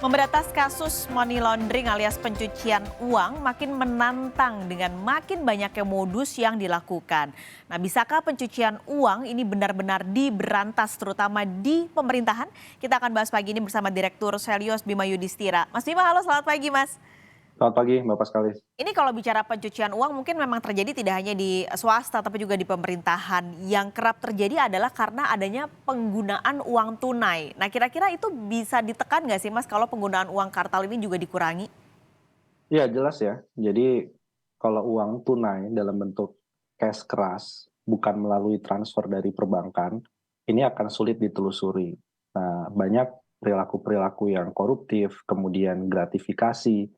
Memberantas kasus money laundering alias pencucian uang makin menantang dengan makin banyaknya modus yang dilakukan. Nah, bisakah pencucian uang ini benar-benar diberantas terutama di pemerintahan? Kita akan bahas pagi ini bersama Direktur Selios Bima Yudhistira. Mas Bima, halo selamat pagi Mas. Selamat pagi, Mbak Paskalis. Ini kalau bicara pencucian uang mungkin memang terjadi tidak hanya di swasta tapi juga di pemerintahan. Yang kerap terjadi adalah karena adanya penggunaan uang tunai. Nah, kira-kira itu bisa ditekan nggak sih Mas kalau penggunaan uang kartal ini juga dikurangi? Iya jelas ya, jadi kalau uang tunai dalam bentuk cash keras, bukan melalui transfer dari perbankan, ini akan sulit ditelusuri. Nah, banyak perilaku-perilaku yang koruptif, kemudian gratifikasi,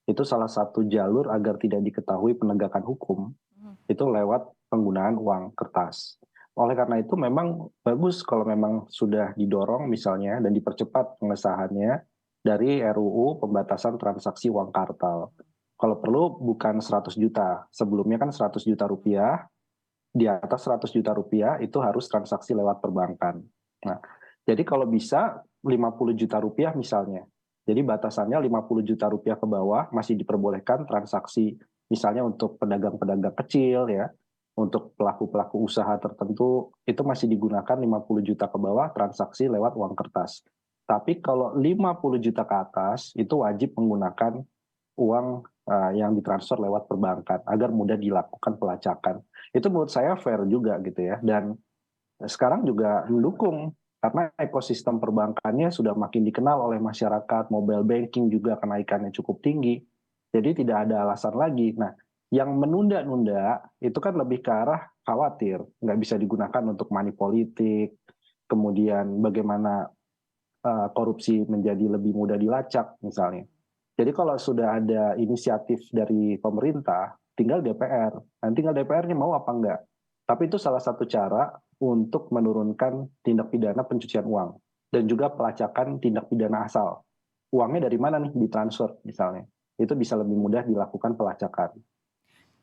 itu salah satu jalur agar tidak diketahui penegakan hukum, Mhm. itu lewat penggunaan uang kertas. Oleh karena itu memang bagus kalau memang sudah didorong misalnya dan dipercepat pengesahannya dari RUU pembatasan transaksi uang kartal. Kalau perlu bukan 100 juta, sebelumnya kan 100 juta rupiah, di atas 100 juta rupiah itu harus transaksi lewat perbankan. Nah, jadi kalau bisa 50 juta rupiah misalnya. Jadi batasannya 50 juta rupiah ke bawah masih diperbolehkan transaksi misalnya untuk pedagang-pedagang kecil ya, untuk pelaku-pelaku usaha tertentu itu masih digunakan 50 juta ke bawah transaksi lewat uang kertas. Tapi kalau 50 juta ke atas itu wajib menggunakan uang yang ditransfer lewat perbankan agar mudah dilakukan pelacakan. Itu menurut saya fair juga gitu ya, dan sekarang juga mendukung karena ekosistem perbankannya sudah makin dikenal oleh masyarakat, mobile banking juga kenaikannya cukup tinggi, jadi tidak ada alasan lagi. Nah, yang menunda-nunda itu kan lebih ke arah khawatir nggak bisa digunakan untuk money politik, kemudian bagaimana korupsi menjadi lebih mudah dilacak misalnya. Jadi kalau sudah ada inisiatif dari pemerintah, tinggal DPR. Nah, tinggal DPR-nya mau apa enggak. Tapi itu salah satu cara untuk menurunkan tindak pidana pencucian uang dan juga pelacakan tindak pidana asal. Uangnya dari mana nih ditransfer misalnya. Itu bisa lebih mudah dilakukan pelacakan.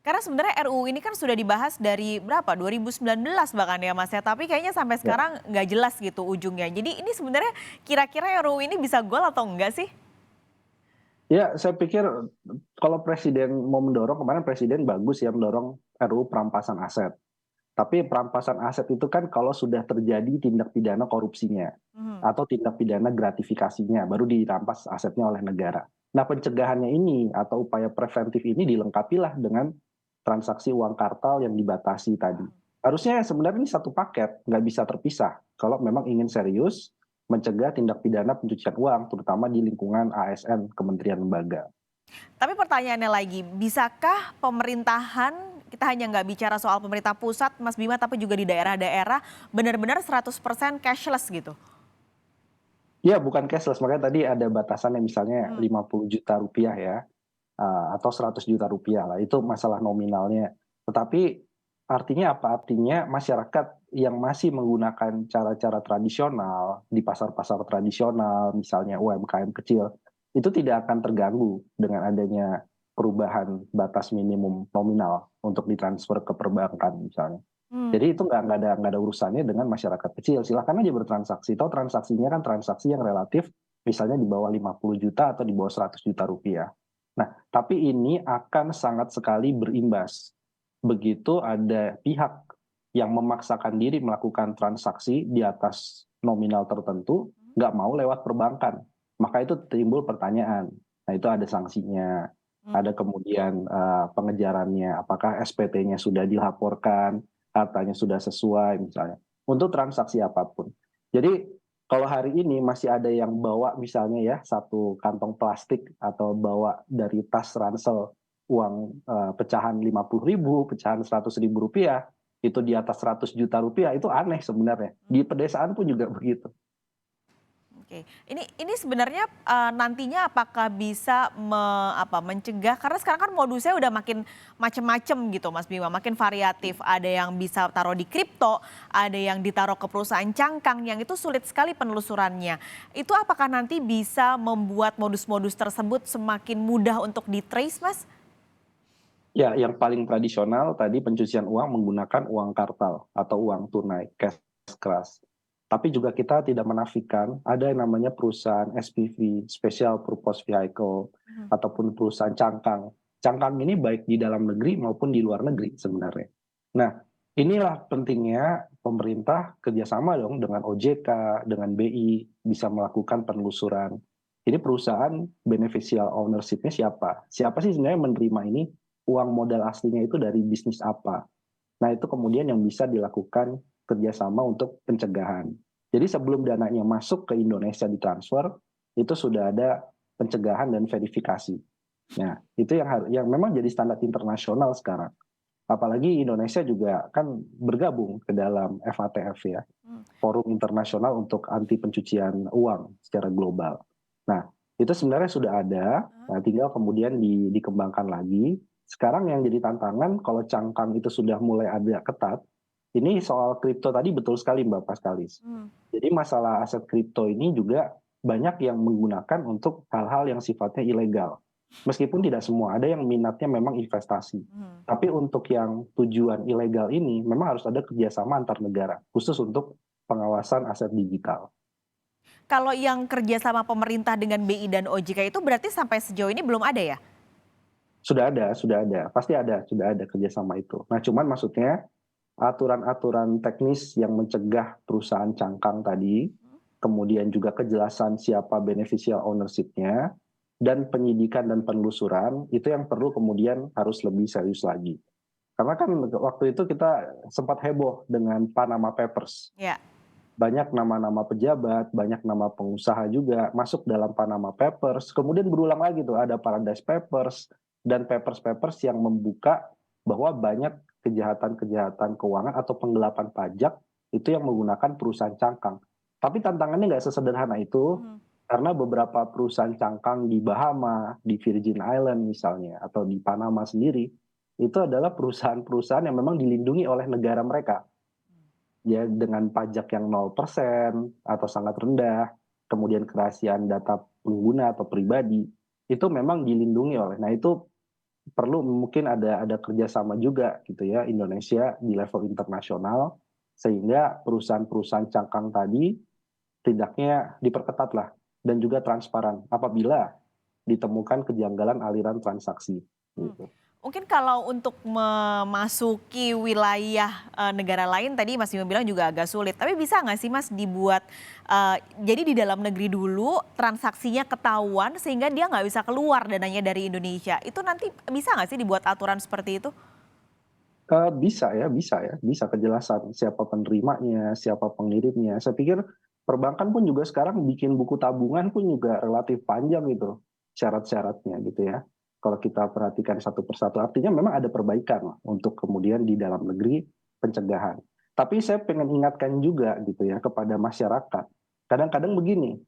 Karena sebenarnya RUU ini kan sudah dibahas dari berapa? 2019 bahkan ya Mas ya, tapi kayaknya sampai Ya. sekarang nggak jelas gitu ujungnya. Jadi ini sebenarnya kira-kira RUU ini bisa gol atau enggak sih? Ya, saya pikir kalau presiden mau mendorong, kemarin presiden bagus ya mendorong RUU perampasan aset. Tapi perampasan aset itu kan kalau sudah terjadi tindak pidana korupsinya Mhm. atau tindak pidana gratifikasinya, baru dirampas asetnya oleh negara. Nah, pencegahannya ini atau upaya preventif ini dilengkapilah dengan transaksi uang kartal yang dibatasi tadi. Harusnya sebenarnya ini satu paket, nggak bisa terpisah. Kalau memang ingin serius mencegah tindak pidana pencucian uang, terutama di lingkungan ASN, kementerian lembaga. Tapi pertanyaannya lagi, bisakah pemerintahan, kita hanya nggak bicara soal pemerintah pusat Mas Bima, tapi juga di daerah-daerah benar-benar 100% cashless gitu? Ya, bukan cashless, makanya tadi ada batasannya misalnya Mhm. 50 juta rupiah ya. Atau 100 juta rupiah lah, itu masalah nominalnya. Tetapi artinya apa? Artinya masyarakat yang masih menggunakan cara-cara tradisional, di pasar-pasar tradisional, misalnya UMKM kecil, itu tidak akan terganggu dengan adanya perubahan batas minimum nominal untuk ditransfer ke perbankan misalnya. Hmm. Jadi itu nggak ada urusannya dengan masyarakat kecil, silahkan aja bertransaksi, toh transaksinya kan transaksi yang relatif misalnya di bawah 50 juta atau di bawah 100 juta rupiah. Nah, tapi ini akan sangat sekali berimbas. Begitu ada pihak yang memaksakan diri melakukan transaksi di atas nominal tertentu, nggak mau lewat perbankan. Maka itu timbul pertanyaan. Nah, itu ada sanksinya, Hmm. ada kemudian pengejarannya, apakah SPT-nya sudah dilaporkan, hartanya sudah sesuai misalnya, untuk transaksi apapun. Jadi kalau hari ini masih ada yang bawa misalnya ya, satu kantong plastik atau bawa dari tas ransel uang, pecahan 50.000, pecahan 100.000 rupiah, itu di atas 100 juta rupiah, itu aneh sebenarnya. Di pedesaan pun juga begitu. Oke, ini sebenarnya, nantinya apakah bisa mencegah karena sekarang kan modusnya udah makin macem-macem gitu Mas Bima, makin variatif. Ada yang bisa taruh di kripto, ada yang ditaruh ke perusahaan cangkang, yang itu sulit sekali penelusurannya. Itu apakah nanti bisa membuat modus-modus tersebut semakin mudah untuk di-trace Mas? Ya, yang paling tradisional tadi pencucian uang menggunakan uang kartal atau uang tunai, cash keras. Tapi juga kita tidak menafikan ada yang namanya perusahaan SPV, Special Purpose Vehicle, Mhm. ataupun perusahaan cangkang. Cangkang ini baik di dalam negeri maupun di luar negeri sebenarnya. Nah, inilah pentingnya pemerintah kerjasama dong dengan OJK, dengan BI, bisa melakukan penelusuran. Ini perusahaan beneficial ownership-nya siapa? Siapa sih sebenarnya menerima ini? Uang modal aslinya itu dari bisnis apa? Nah, itu kemudian yang bisa dilakukan kerjasama untuk pencegahan. Jadi sebelum dananya masuk ke Indonesia ditransfer, itu sudah ada pencegahan dan verifikasi. Nah, itu yang memang jadi standar internasional sekarang. Apalagi Indonesia juga kan bergabung ke dalam FATF ya, Mmm. Forum Internasional untuk Anti Pencucian Uang secara global. Nah, itu sebenarnya sudah ada, Heeh. nah tinggal kemudian dikembangkan lagi. Sekarang yang jadi tantangan kalau cangkang itu sudah mulai ada ketat, ini soal kripto tadi betul sekali Mbak Paskalis. Mmm. Jadi masalah aset kripto ini juga banyak yang menggunakan untuk hal-hal yang sifatnya ilegal. Meskipun tidak semua, ada yang minatnya memang investasi. Mhm. Tapi untuk yang tujuan ilegal ini memang harus ada kerjasama antar negara, khusus untuk pengawasan aset digital. Kalau yang kerja sama pemerintah dengan BI dan OJK itu berarti sampai sejauh ini belum ada ya? Sudah ada, pasti ada, sudah ada kerjasama itu. Nah, cuman maksudnya aturan-aturan teknis yang mencegah perusahaan cangkang tadi, Mhm. kemudian juga kejelasan siapa beneficial ownership-nya, dan penyidikan dan penelusuran, itu yang perlu kemudian harus lebih serius lagi. Karena kan waktu itu kita sempat heboh dengan Panama Papers. Ya. Banyak nama-nama pejabat, banyak nama pengusaha juga masuk dalam Panama Papers. Kemudian berulang lagi tuh ada Paradise Papers dan papers-papers yang membuka bahwa banyak kejahatan-kejahatan keuangan atau penggelapan pajak itu yang menggunakan perusahaan cangkang. Tapi tantangannya nggak sesederhana itu Mhm. karena beberapa perusahaan cangkang di Bahama, di Virgin Island misalnya, atau di Panama sendiri, itu adalah perusahaan-perusahaan yang memang dilindungi oleh negara mereka ya dengan pajak yang 0% atau sangat rendah, kemudian kerahasiaan data pengguna atau pribadi, itu memang dilindungi oleh nah itu perlu mungkin ada kerjasama juga gitu ya Indonesia di level internasional, sehingga perusahaan-perusahaan cangkang tadi tidaknya diperketat lah dan juga transparan apabila ditemukan kejanggalan aliran transaksi, Mmm. gitu. Mungkin kalau untuk memasuki wilayah, negara lain tadi Mas Bima bilang juga agak sulit, tapi bisa nggak sih Mas dibuat, jadi di dalam negeri dulu transaksinya ketahuan sehingga dia nggak bisa keluar dananya dari Indonesia, itu nanti bisa nggak sih dibuat aturan seperti itu? Bisa kejelasan siapa penerimanya, siapa pengirimnya. Saya pikir perbankan pun juga sekarang bikin buku tabungan pun juga relatif panjang gitu, syarat-syaratnya gitu ya. Kalau kita perhatikan satu persatu, artinya memang ada perbaikan lah untuk kemudian di dalam negeri pencegahan. Tapi saya pengen ingatkan juga gitu ya kepada masyarakat. Kadang-kadang begini,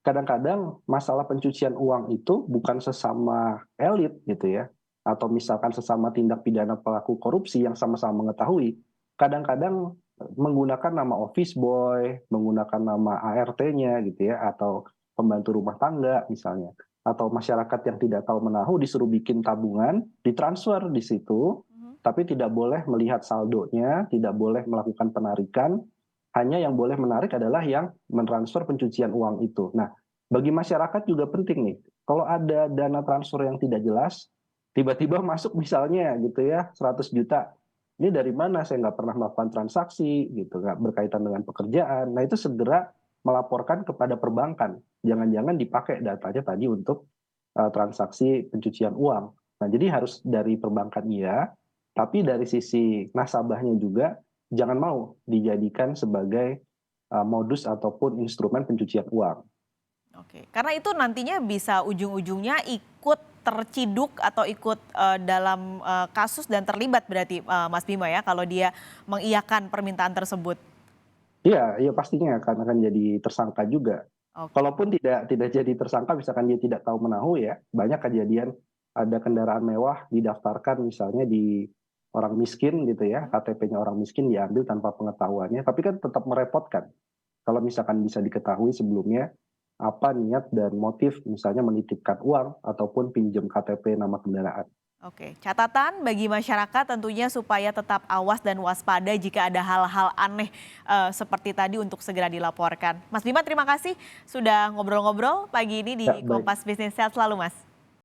kadang-kadang masalah pencucian uang itu bukan sesama elit gitu ya, atau misalkan sesama tindak pidana pelaku korupsi yang sama-sama mengetahui. Kadang-kadang menggunakan nama office boy, menggunakan nama ART-nya gitu ya, atau pembantu rumah tangga misalnya, atau masyarakat yang tidak tahu menahu disuruh bikin tabungan, ditransfer di situ, Mhm. tapi tidak boleh melihat saldonya, tidak boleh melakukan penarikan, hanya yang boleh menarik adalah yang mentransfer pencucian uang itu. Nah, bagi masyarakat juga penting nih, kalau ada dana transfer yang tidak jelas, tiba-tiba masuk misalnya gitu ya 100 juta, ini dari mana saya nggak pernah melakukan transaksi gitu, nggak berkaitan dengan pekerjaan. Nah itu segera melaporkan kepada perbankan, jangan-jangan dipakai datanya tadi untuk transaksi pencucian uang. Nah jadi harus dari perbankan iya, tapi dari sisi nasabahnya juga jangan mau dijadikan sebagai modus ataupun instrumen pencucian uang. Oke, karena itu nantinya bisa ujung-ujungnya ikut terciduk atau ikut, dalam, kasus dan terlibat berarti, Mas Bima ya kalau dia mengiyakan permintaan tersebut? Iya iya pastinya akan jadi tersangka juga. Oke. Kalaupun tidak jadi tersangka misalkan dia tidak tahu menahu ya, banyak kejadian ada kendaraan mewah didaftarkan misalnya di orang miskin gitu ya, Mhm. KTP-nya orang miskin diambil tanpa pengetahuannya, tapi kan tetap merepotkan. Kalau misalkan bisa diketahui sebelumnya apa niat dan motif misalnya menitipkan uang ataupun pinjam KTP nama kendaraan. Oke, catatan bagi masyarakat tentunya supaya tetap awas dan waspada jika ada hal-hal aneh seperti tadi untuk segera dilaporkan. Mas Bima, terima kasih sudah ngobrol-ngobrol pagi ini di Ya, baik. Kompas Bisnis. Sehat selalu, Mas.